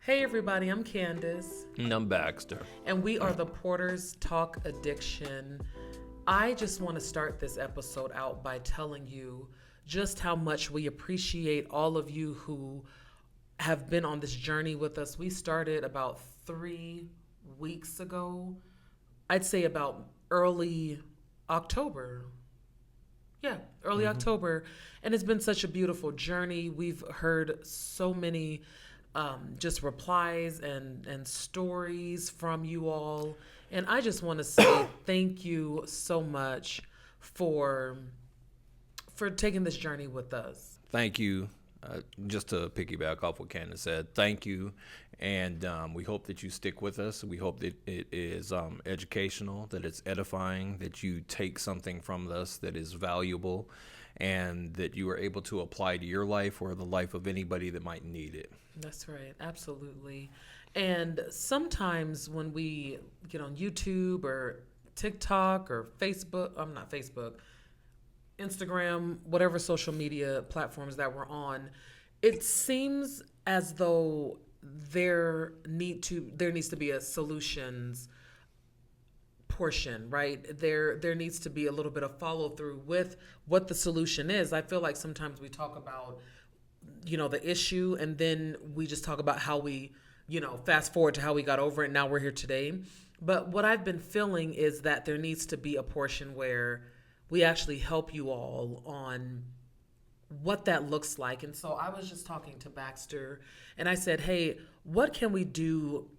Hey everybody, I'm Candace, And I'm Baxter. and we are the Porters Talk Addiction. I just want to start this episode out by telling you just how much we appreciate all of you who have been on this journey with us. We started about 3 weeks ago. I'd say about early October. Yeah, early October. And it's been such a beautiful journey. We've heard so many just replies and stories from you all. And I just want to say thank you so much for taking this journey with us. Thank you. Just to piggyback off what Candace said, thank you. And we hope that you stick with us. We hope that it is educational, that it's edifying, that you take something from us that is valuable, and that you are able to apply to your life or the life of anybody that might need it. That's right, absolutely. And sometimes when we get on YouTube or TikTok or Facebook, I'm not Facebook, Instagram, whatever social media platforms that we're on, it seems as though there needs to be a solutions portion, right? There needs to be a little bit of follow through with what the solution is. I feel like sometimes we talk about the issue, and then we just talk about how we fast forward to how we got over it. Now we're here today. But what I've been feeling is that there needs to be a portion where we actually help you all on what that looks like. And so I was just talking to Baxter, and I said, hey, what can we do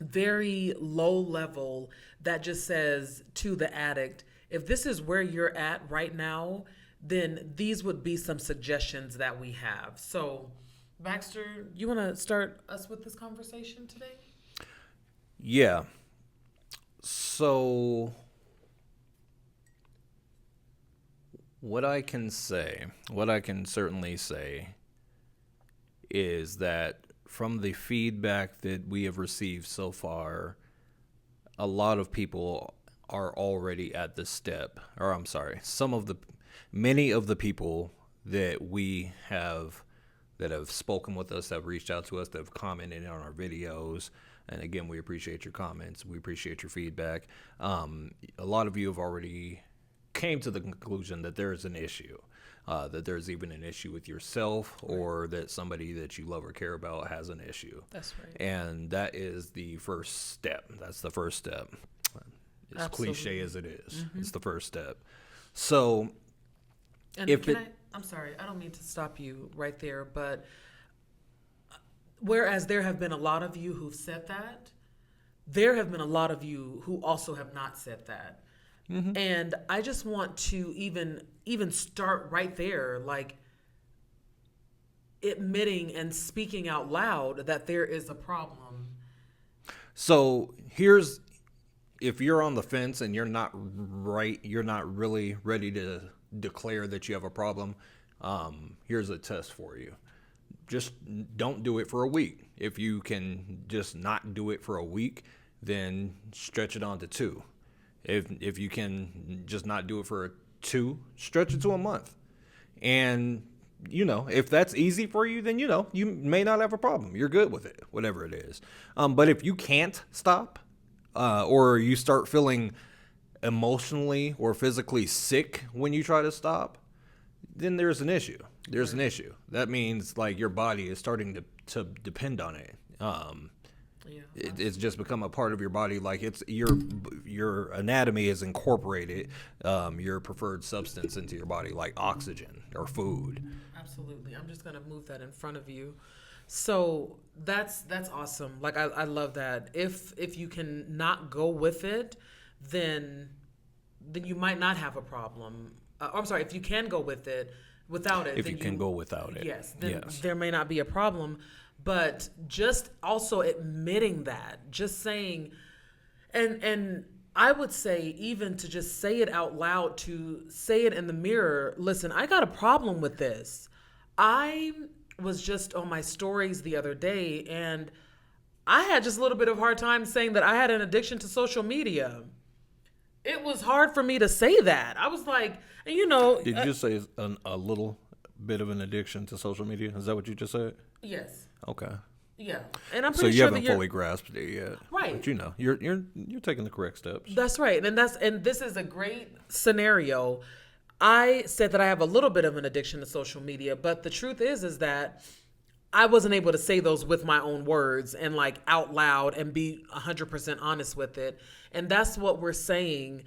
very low level that just says to the addict, if this is where you're at right now, then these would be some suggestions that we have. So, Baxter, you want to start us with this conversation today? Yeah. So, what I can certainly say is that from the feedback that we have received so far, a lot of people are already at this step, or I'm sorry, many of the people that we have that have spoken with us, that have reached out to us, that have commented on our videos. And again, we appreciate your comments. We appreciate your feedback. A lot of you have already came to the conclusion that there is an issue, that there's even an issue with yourself, or that somebody that you love or care about has an issue. That's right. And that is the first step. That's the first step. As Absolutely. cliche as it is, it's the first step. So, And I'm sorry, I don't mean to stop you right there, but whereas there have been a lot of you who've said that, there have been a lot of you who also have not said that. And I just want to even start right there, like admitting and speaking out loud that there is a problem. So if you're on the fence and you're not really ready to declare that you have a problem, here's a test for you. Just don't do it for a week. If you can just not do it for a week, then stretch it on to 2. If you can just not do it for 2, stretch it to a month. And if that's easy for you, then you may not have a problem. You're good with it, whatever it is. But if you can't stop, or you start feeling emotionally or physically sick when you try to stop, then there's an issue. There's an issue. That means like your body is starting to depend on it. It's just become a part of your body. Like it's your anatomy has incorporated your preferred substance into your body, like oxygen or food. Absolutely. I'm just going to move that in front of you. So that's awesome. Like I love that. If you can not go with it, then you might not have a problem. I'm sorry, if you can go with it without it. If you can go without it. Yes. Then there may not be a problem. But just also admitting that, just saying, and I would say even to just say it out loud, to say it in the mirror, listen, I got a problem with this. I was just on my stories the other day, and I had just a little bit of a hard time saying that I had an addiction to social media. It was hard for me to say that. I was like, Did you just say a little bit of an addiction to social media? Is that what you just said? Yes. Okay. Yeah, and I'm So pretty you sure haven't that you're fully grasped it yet, right. but you know, you're taking the correct steps. That's right. And this is a great scenario. I said that I have a little bit of an addiction to social media, but the truth is that I wasn't able to say those with my own words and like out loud and be 100% honest with it. And that's what we're saying.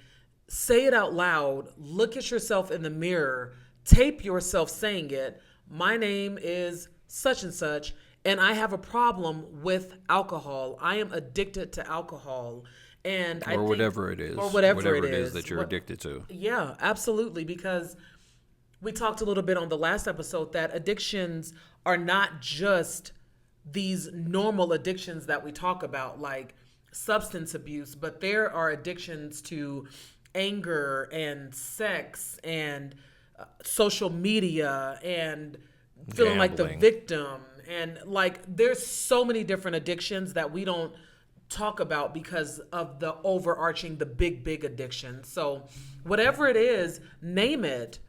Say it out loud. Look at yourself in the mirror. Tape yourself saying it. My name is such and such, and I have a problem with alcohol. I am addicted to alcohol. And I Or think, whatever it is. or whatever Whatever it is that you're addicted to. Yeah, absolutely. Because we talked a little bit on the last episode that addictions are not just these normal addictions that we talk about, like substance abuse, but there are addictions to anger and sex and social media and feeling like the Gambling. victim. And like there's so many different addictions that we don't talk about because of the overarching, the big addiction. So whatever it is, name it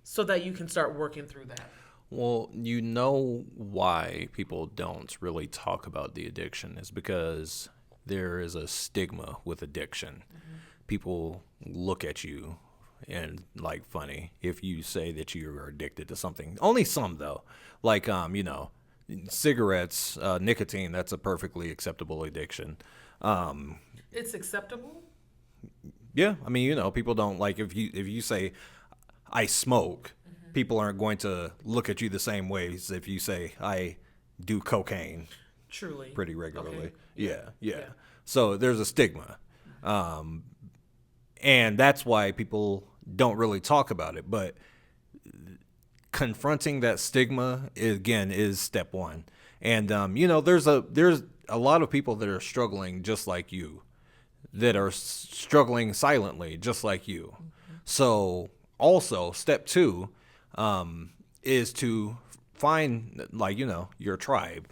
so that you can start working through that. Well, you know why people don't really talk about the addiction is because there is a stigma with addiction. Mm-hmm. People look at you and like funny if you say that you are addicted to something. Only some though. Like you know, cigarettes, nicotine, that's a perfectly acceptable addiction. It's acceptable? Yeah, I mean, you know, people don't like if you say I smoke, people aren't going to look at you the same way as if you say I do cocaine Truly. pretty regularly. Okay. Yeah. So there's a stigma. And that's why people don't really talk about it, but confronting that stigma again is step one. And you know, there's a lot of people that are struggling just like you, that are struggling silently just like you. Mm-hmm. So also step two is to find, like, you know, your tribe,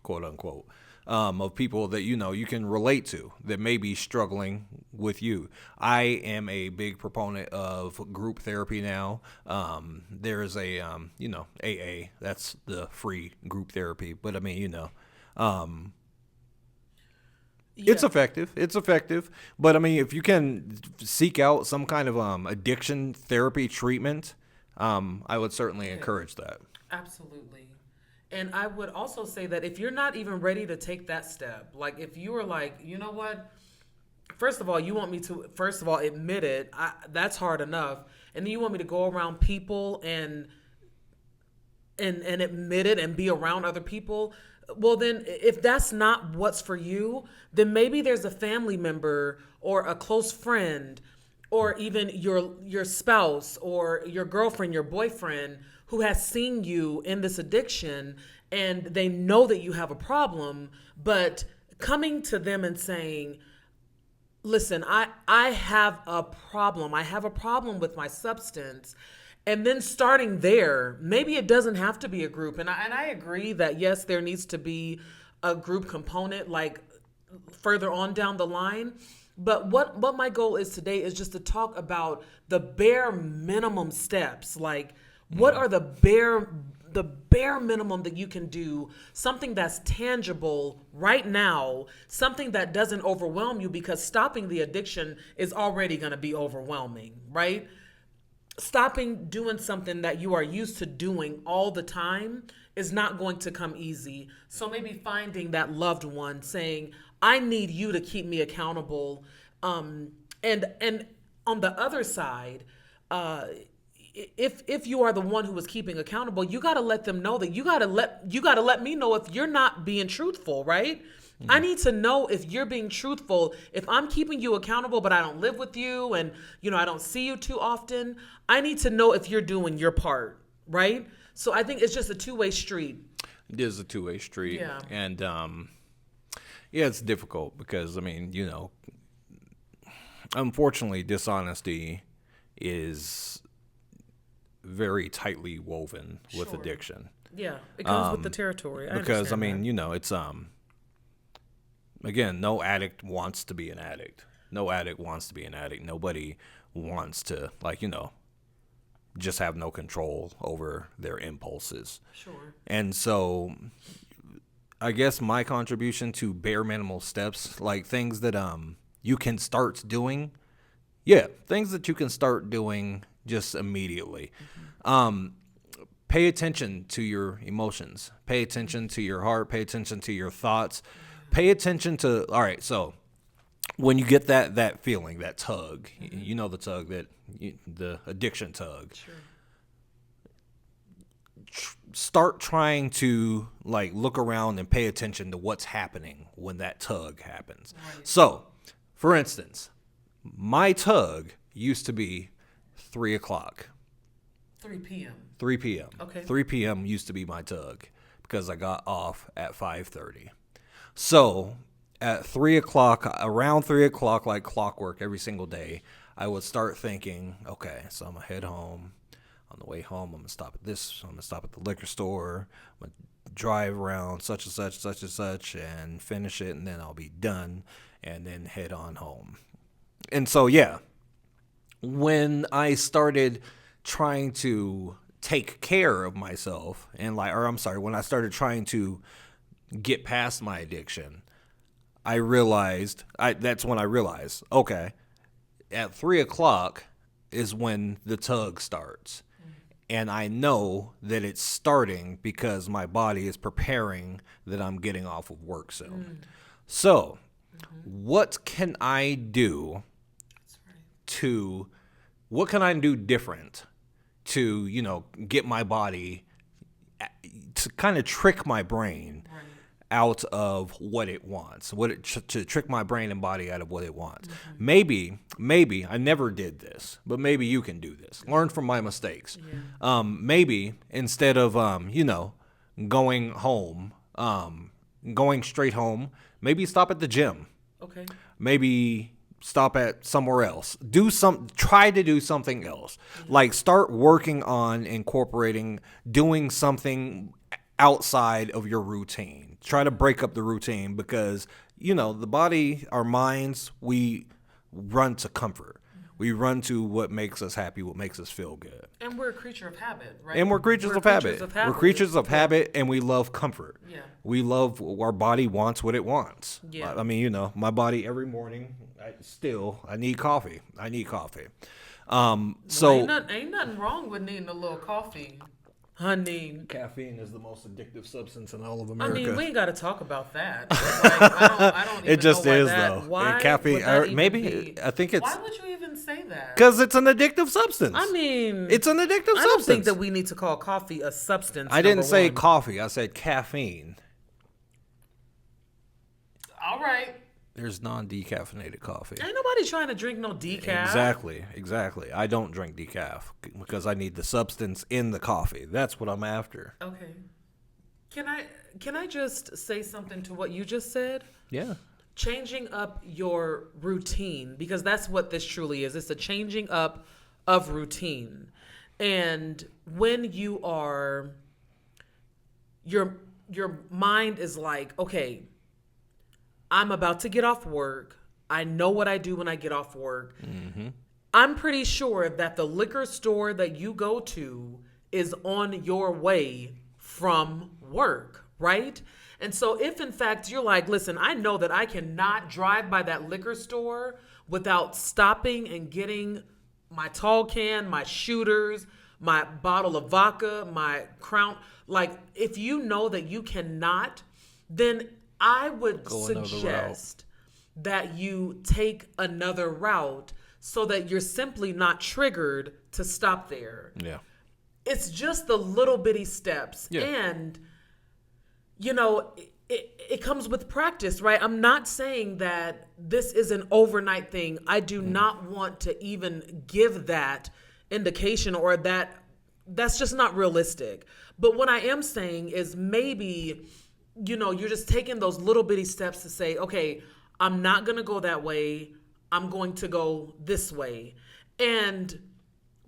quote unquote, of people that, you know, you can relate to that may be struggling with you. I am a big proponent of group therapy now. There is a, you know, AA, that's the free group therapy. But I mean, you know, it's effective. It's effective. But I mean, if you can seek out some kind of addiction therapy treatment, I would certainly encourage that. Absolutely. And I would also say that if you're not even ready to take that step, like if you were like, you know what, first of all, you want me to, first of all, admit it, that's hard enough. And then you want me to go around people and admit it and be around other people. Well, then if that's not what's for you, then maybe there's a family member or a close friend or even your spouse or your girlfriend, your boyfriend who has seen you in this addiction and they know that you have a problem, but coming to them and saying, listen, I have a problem. I have a problem with my substance. And then starting there, maybe it doesn't have to be a group. And I agree that, yes, there needs to be a group component like further on down the line. But what my goal is today is just to talk about the bare minimum steps. Like, what are the bare minimum that you can do, something that's tangible right now, something that doesn't overwhelm you, because stopping the addiction is already going to be overwhelming, right? Stopping doing something that you are used to doing all the time is not going to come easy. So maybe finding that loved one saying, I need you to keep me accountable. And on the other side, if you are the one who is keeping accountable, you got to let them know that you got to let me know if you're not being truthful, right? I need to know if you're being truthful. If I'm keeping you accountable, but I don't live with you and, you know, I don't see you too often, I need to know if you're doing your part, right? So I think it's just a two-way street. It is a two-way street. Yeah. And, yeah, it's difficult because, I mean, you know, unfortunately, dishonesty is very tightly woven with addiction. Yeah, it comes with the territory. Because, I mean, you know, it's, again, no addict wants to be an addict. No addict wants to be an addict. Nobody wants to, like, you know, just have no control over their impulses. Sure. And so I guess my contribution to bare minimal steps, like things that you can start doing. Yeah, things that you can start doing just immediately. Pay attention to your emotions. Pay attention to your heart. Pay attention to your thoughts. Pay attention to, all right, so when you get that feeling, that tug, you know the tug, the addiction tug. Sure. Start trying to like look around and pay attention to what's happening when that tug happens. Right. So, for instance, my tug used to be 3 o'clock. 3 p.m. 3 p.m. Okay. 3 p.m. used to be my tug because I got off at 5:30. So at 3 o'clock, around 3 o'clock, like clockwork every single day, I would start thinking, okay, so I'm going to head home. On the way home, I'm going to stop at this. I'm going to stop at the liquor store. I'm going to drive around such and such, and finish it, and then I'll be done, and then head on home. And so, yeah, when I started trying to take care of myself, when I started trying to get past my addiction, that's when I realized, okay, at 3 o'clock is when the tug starts. And I know that it's starting because my body is preparing that I'm getting off of work soon. So, what can I do what can I do different to, get my body, to kind of trick my brain out of what it wants, to trick my brain and body out of what it wants. Maybe I never did this, but maybe you can do this. Learn from my mistakes. Yeah. Maybe instead of going home, going straight home, maybe stop at the gym. Okay. Maybe stop at somewhere else. Try to do something else. Yeah. Like start working on doing something outside of your routine. Try to break up the routine because, the body, our minds, we run to comfort. We run to what makes us happy, what makes us feel good. And we're a creature of habit, right? And we're creatures of habit. We're creatures of habit, and we love comfort. Yeah. We love, our body wants what it wants. Yeah. I mean, my body every morning, I need coffee. So ain't nothing wrong with needing a little coffee. Honey, caffeine is the most addictive substance in all of America. I mean, we ain't got to talk about that. I don't even it just know is that, though. Why caffeine, I think it's. Why would you even say that? Because it's an addictive substance. I mean, it's an addictive substance. I don't think that we need to call coffee a substance. I didn't say coffee. I said caffeine. All right. There's non-decaffeinated coffee. Ain't nobody trying to drink no decaf. Exactly. I don't drink decaf because I need the substance in the coffee. That's what I'm after. Okay. Can I just say something to what you just said? Yeah. Changing up your routine, because that's what this truly is. It's a changing up of routine. And when you are, your mind is like, okay, I'm about to get off work. I know what I do when I get off work. Mm-hmm. I'm pretty sure that the liquor store that you go to is on your way from work, right? And so if in fact you're like, listen, I know that I cannot drive by that liquor store without stopping and getting my tall can, my shooters, my bottle of vodka, my Crown. Like, if you know that you cannot, then I would suggest that you take another route so that you're simply not triggered to stop there. Yeah. It's just the little bitty steps. Yeah. And, it comes with practice, right? I'm not saying that this is an overnight thing. I do not want to even give that indication or that's just not realistic. But what I am saying is maybe you're just taking those little bitty steps to say, okay, I'm not going to go that way. I'm going to go this way. And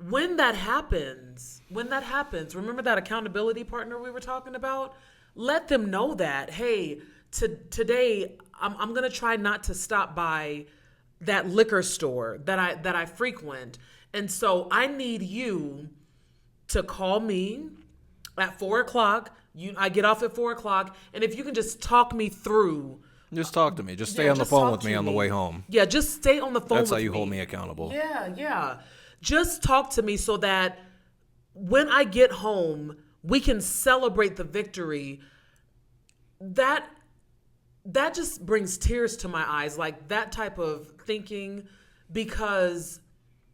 when that happens, remember that accountability partner we were talking about? Let them know that, hey, today I'm going to try not to stop by that liquor store that I frequent. And so I need you to call me at 4:00. I get off at 4:00, and if you can just talk me through. Just talk to me. Just stay Yeah, on the just phone talk with me to on the me. way home. Yeah, just stay on the phone That's with how you me. hold me accountable. Yeah. Just talk to me so that when I get home, we can celebrate the victory. That just brings tears to my eyes, like that type of thinking, because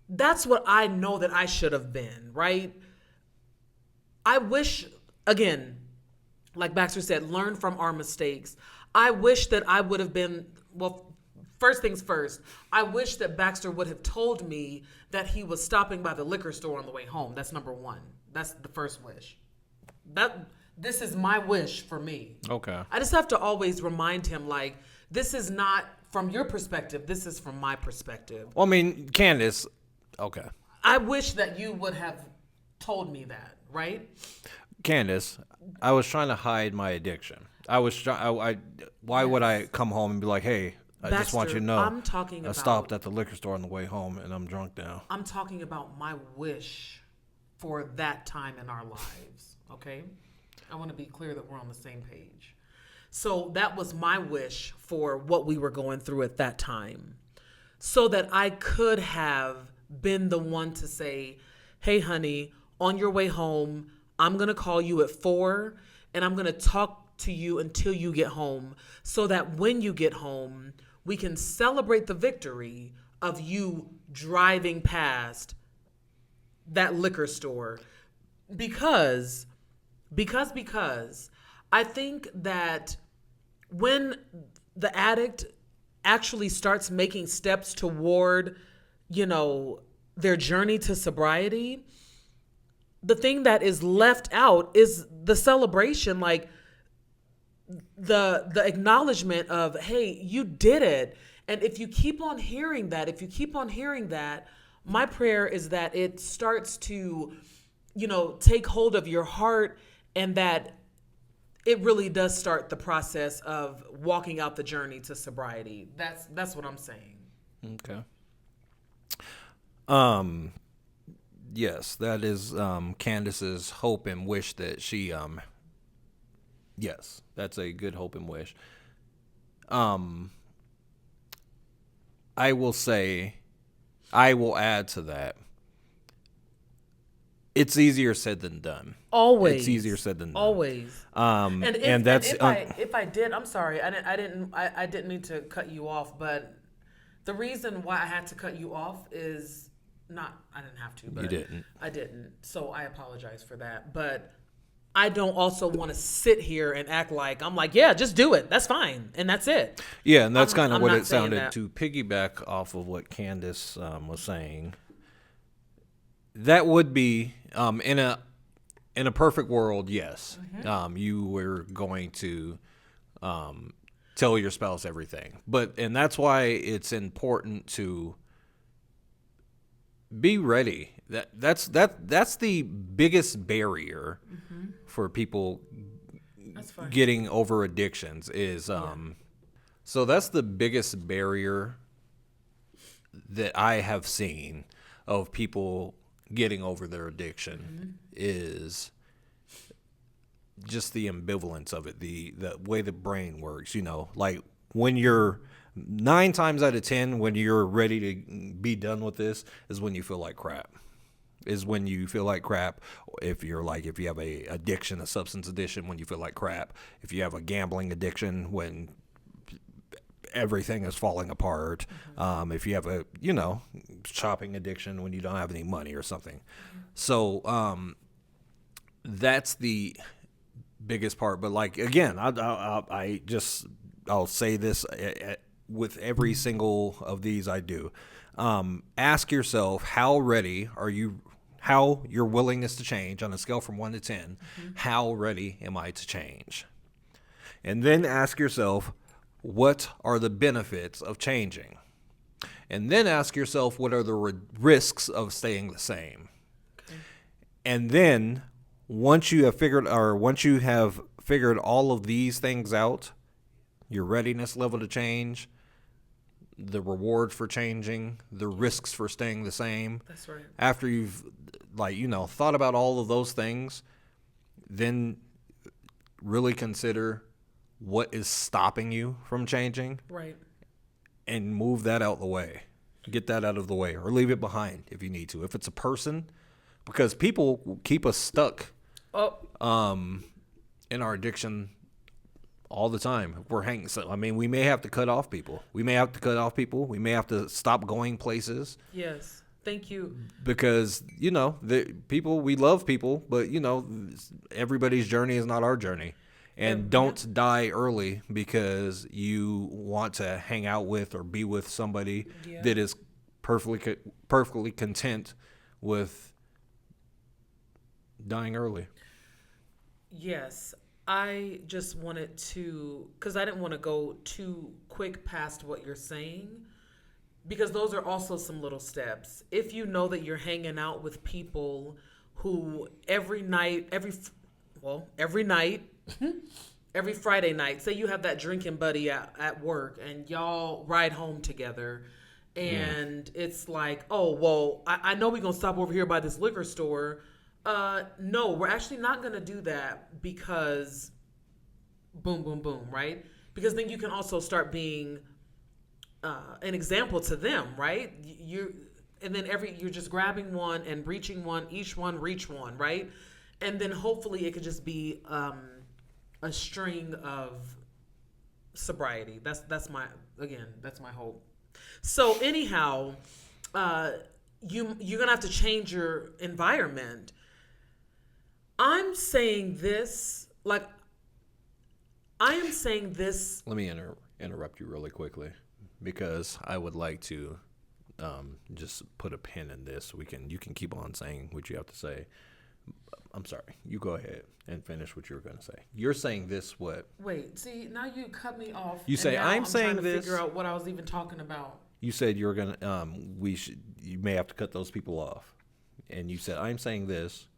that's what I know that I should have been, right? I wish, again, like Baxter said, learn from our mistakes. I wish that I would have been, well, first things first, I wish that Baxter would have told me that he was stopping by the liquor store on the way home. That's number one. That's the first wish. This is my wish for me. Okay. I just have to always remind him, like, this is not from your perspective. This is from my perspective. Well, I mean, Candace, okay. I wish that you would have told me that, right? Candace, I was trying to hide my addiction. Why would I come home and be like, hey, I just want you to Baxter, know I'm talking I about- stopped at the liquor store on the way home and I'm drunk now. I'm talking about my wish for that time in our lives, okay? I want to be clear that we're on the same page. So that was my wish for what we were going through at that time, so that I could have been the one to say, hey, honey, on your way home, I'm going to call you at 4 and I'm going to talk to you until you get home, so that when you get home, we can celebrate the victory of you driving past that liquor store. Because I think that when the addict actually starts making steps toward, their journey to sobriety, the thing that is left out is the celebration, like the acknowledgement of, hey, you did it. And if you keep on hearing that, my prayer is that it starts to, take hold of your heart, and that it really does start the process of walking out the journey to sobriety. That's what I'm saying. Okay. Yes, that is Candace's hope and wish that she yes, that's a good hope and wish. I will add to that. It's easier said than done. Always. It's easier said than done. Always. And that's if I did, I'm sorry. I didn't mean to cut you off, but the reason why I had to cut you off is I didn't have to, but you didn't. I didn't. So I apologize for that. But I don't also want to sit here and act like I'm like, yeah, just do it. That's fine. And that's it. Yeah, and that's kind of I'm what not it saying sounded that. to piggyback off of what Candace was saying. That would be in a perfect world, yes. Mm-hmm. You were going to tell your spouse everything, and that's why it's important to be ready. That's the biggest barrier for people That's fine. getting over addictions is so that's the biggest barrier that I have seen of people getting over their addiction is just the ambivalence of it, the way the brain works, like when you're 9 times out of 10 when you're ready to be done with this is when you feel like crap. If you have a addiction, a substance addiction, when you feel like crap. If you have a gambling addiction, when everything is falling apart. If you have a, shopping addiction, when you don't have any money or something. So that's the biggest part. But like, again, I'll say this with every single of these I do. Ask yourself, how ready are you? How your willingness to change on a scale from 1 to 10, how ready am I to change? And then ask yourself, what are the benefits of changing? And then ask yourself, what are the risks of staying the same? Okay. And then once you have figured all of these things out, your readiness level to change, the reward for changing, the risks for staying the same. That's right. After you've thought about all of those things, then really consider what is stopping you from changing Right. and move that out the way. Get that out of the way or leave it behind if you need to. If it's a person, because people keep us stuck Oh, in our addiction all the time. We're hanging. So, I mean, we may have to cut off people. We may have to stop going places yes. Thank you. because, the people, we love people, but, everybody's journey is not our journey. And don't die early because you want to hang out with or be with somebody that is perfectly content with dying early. Yes. I just wanted to, because I didn't want to go too quick past what you're saying, because those are also some little steps. If you know that you're hanging out with people who every night, every Friday night, say you have that drinking buddy at work and y'all ride home together, and it's like, oh, well, I know we're going to stop over here by this liquor store. No, we're actually not going to do that because boom, boom, boom, right? Because then you can also start being an example to them, right? And then you're just grabbing one and reaching one, each one reach one, right? And then hopefully it could just be a string of sobriety. That's my hope. So anyhow, you're gonna have to change your environment. I'm saying this. Let me interrupt you really quickly because I would like to just put a pin in this. You can keep on saying what you have to say. I'm sorry. You go ahead and finish what you were going to say. You're saying this what? Wait, see, now you cut me off. You say I'm saying trying to this. Figure out what I was even talking about. You said you were going to you may have to cut those people off. And you said I'm saying this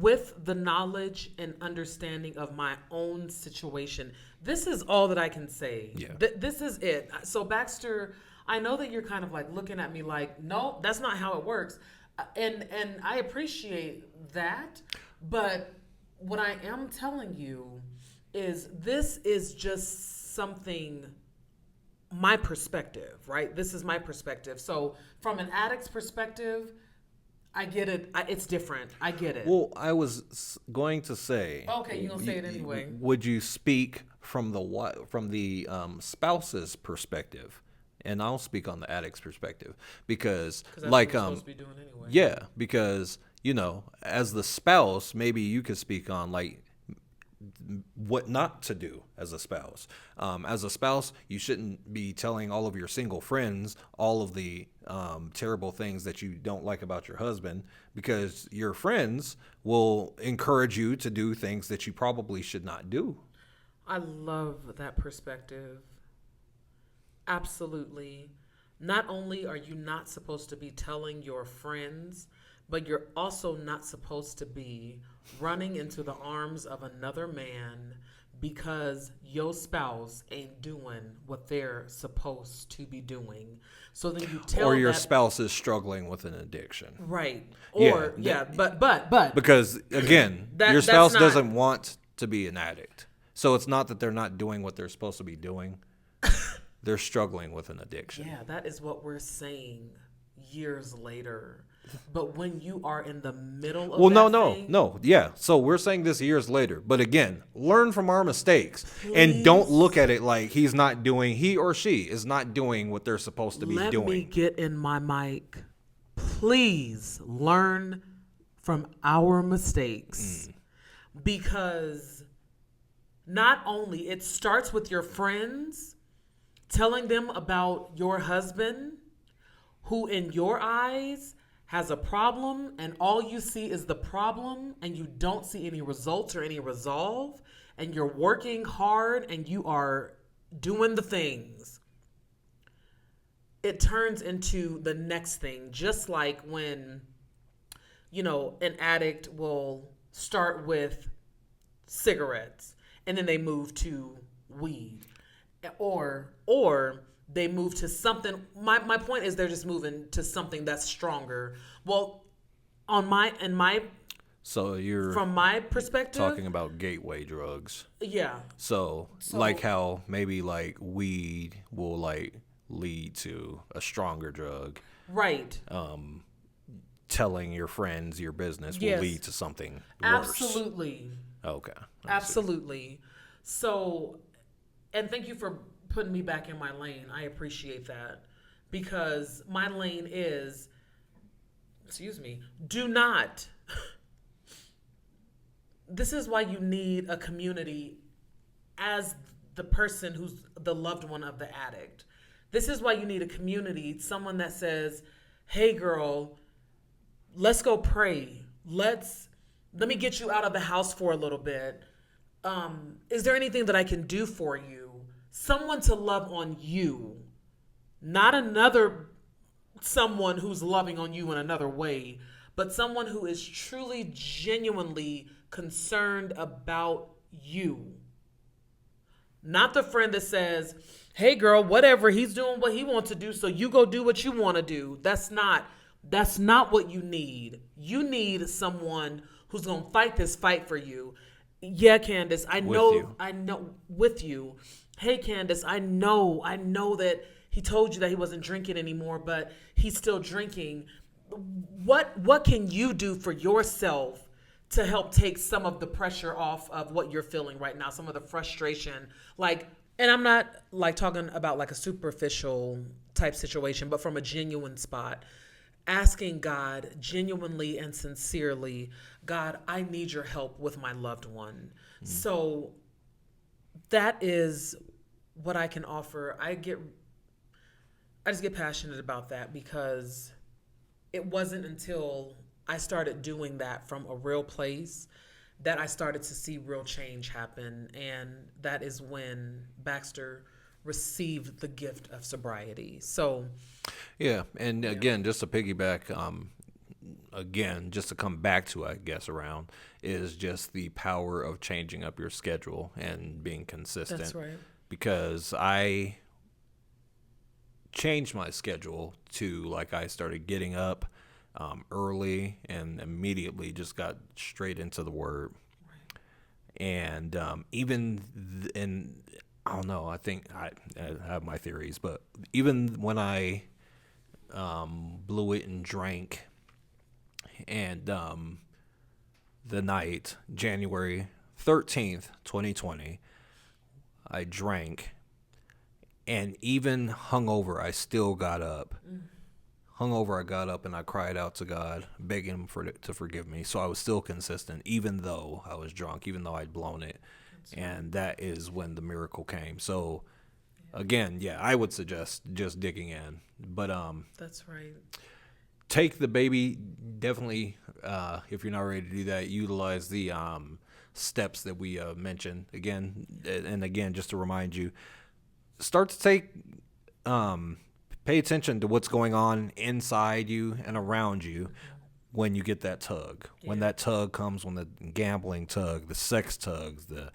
with the knowledge and understanding of my own situation. This is all that I can say. Yeah. This is it. So Baxter, I know that you're kind of like looking at me like, no, that's not how it works. And I appreciate that, but what I am telling you is this is just something, my perspective, right? This is my perspective. So from an addict's perspective, I get it. It's different. I get it. Well, I was going to say. Okay, you're gonna say it anyway. Would you speak from the spouse's perspective? And I'll speak on the addict's perspective because that's what we're supposed to be doing anyway. Yeah, because as the spouse, maybe you could speak on like what not to do as a spouse. As a spouse, you shouldn't be telling all of your single friends all of the terrible things that you don't like about your husband, because your friends will encourage you to do things that you probably should not do. I love that perspective. Absolutely. Not only are you not supposed to be telling your friends, but you're also not supposed to be running into the arms of another man because your spouse ain't doing what they're supposed to be doing. So then you tell or your spouse is struggling with an addiction. Right. Or but because again, your spouse doesn't want to be an addict. So it's not that they're not doing what they're supposed to be doing. They're struggling with an addiction. Yeah, that is what we're saying years later. But when you are in the middle of no. Yeah. So we're saying this years later. But again, learn from our mistakes. Please. And don't look at it like he or she is not doing what they're supposed to be doing. Let me get in my mic. Please learn from our mistakes. Because not only it starts with your friends, telling them about your husband who in your eyes has a problem and all you see is the problem and you don't see any results or any resolve, and you're working hard and you are doing the things. It turns into the next thing, just like when, an addict will start with cigarettes and then they move to weed. Or they move to something. My point is they're just moving to something that's stronger. Well, in my So you're From my perspective, talking about gateway drugs. yeah. So, So- like how maybe like weed will like lead to a stronger drug. Right. Telling your friends your business will Yes. lead to something worse. Absolutely. Okay. I see. Absolutely. So, and thank you for putting me back in my lane. I appreciate that because my lane is, excuse me, do not. This is why you need a community as the person who's the loved one of the addict. This is why you need a community, someone that says, "Hey girl, let's go pray. Let me get you out of the house for a little bit. Is there anything that I can do for you?" Someone to love on you, not another someone who's loving on you in another way, but someone who is truly, genuinely concerned about you. Not the friend that says, "Hey girl, whatever, he's doing what he wants to do, so you go do what you want to do." That's not what you need. You need someone who's going to fight this fight for you. Yeah, Candace, I know with you. Hey Candace, I know that he told you that he wasn't drinking anymore, but he's still drinking. What can you do for yourself to help take some of the pressure off of what you're feeling right now, some of the frustration? Like, and I'm not like talking about like a superficial type situation, but from a genuine spot, asking God genuinely and sincerely, "God, I need your help with my loved one." So that is what I can offer. I just get passionate about that because it wasn't until I started doing that from a real place that I started to see real change happen. And that is when Baxter received the gift of sobriety. So, Yeah, and again, just to piggyback, again, just to come back to, I guess, around, is just the power of changing up your schedule and being consistent. that's right. Because I changed my schedule to, like, I started getting up early and immediately just got straight into the Word. And and I don't know, I think I have my theories, but even when I blew it and drank, and the night, January 13th, 2020, I drank, and even hungover, I still got up. Hungover, I got up and I cried out to God, begging Him to forgive me. So I was still consistent, even though I was drunk, even though I'd blown it. And that is when the miracle came. So, again, yeah, I would suggest just digging in. But That's right. take the baby, definitely, if you're not ready to do that, utilize the steps that we mentioned. Again, and again, just to remind you, start to pay attention to what's going on inside you and around you when you get that tug. When that tug comes, when the gambling tug, the sex tugs, the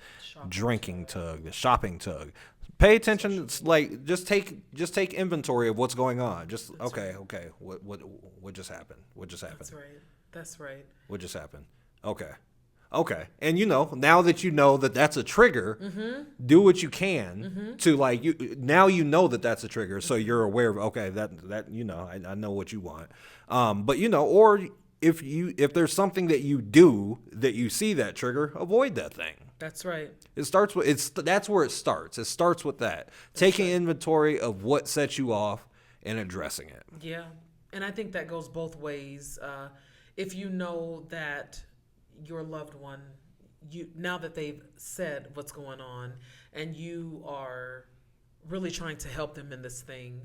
drinking tug, the shopping tug. Pay attention. It's like just take inventory of what's going on. Just okay. What just happened? What just happened? That's right. What just happened? Okay. And now that you know that that's a trigger, do what you can to now you know that that's a trigger, so you're aware of that I know what you want. But or if there's something that you do that you see that trigger, avoid that thing. That's right. That's where it starts. It starts with that. Taking inventory of what sets you off and addressing it. Yeah. And I think that goes both ways. If you know that your loved one, now that they've said what's going on and you are really trying to help them in this thing,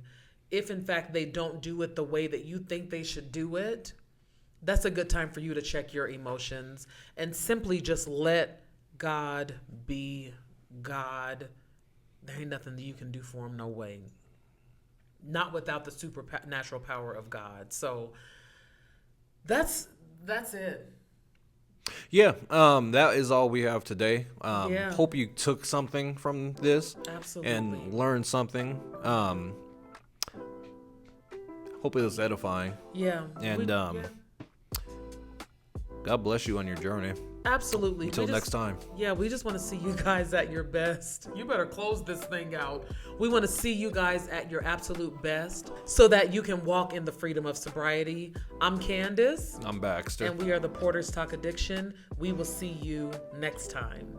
if in fact they don't do it the way that you think they should do it, that's a good time for you to check your emotions and simply just let God be God. There ain't nothing that you can do for him, no way. Not without the supernatural power of God. So that's it. Yeah, that is all we have today. Hope you took something from this. Absolutely. And learned something. Hope it was edifying. Yeah. And God bless you on your journey. Absolutely. Until next time. Yeah, we just want to see you guys at your best. You better close this thing out. We want to see you guys at your absolute best so that you can walk in the freedom of sobriety. I'm Candace. I'm Baxter. And we are the Porters Talk Addiction. We will see you next time.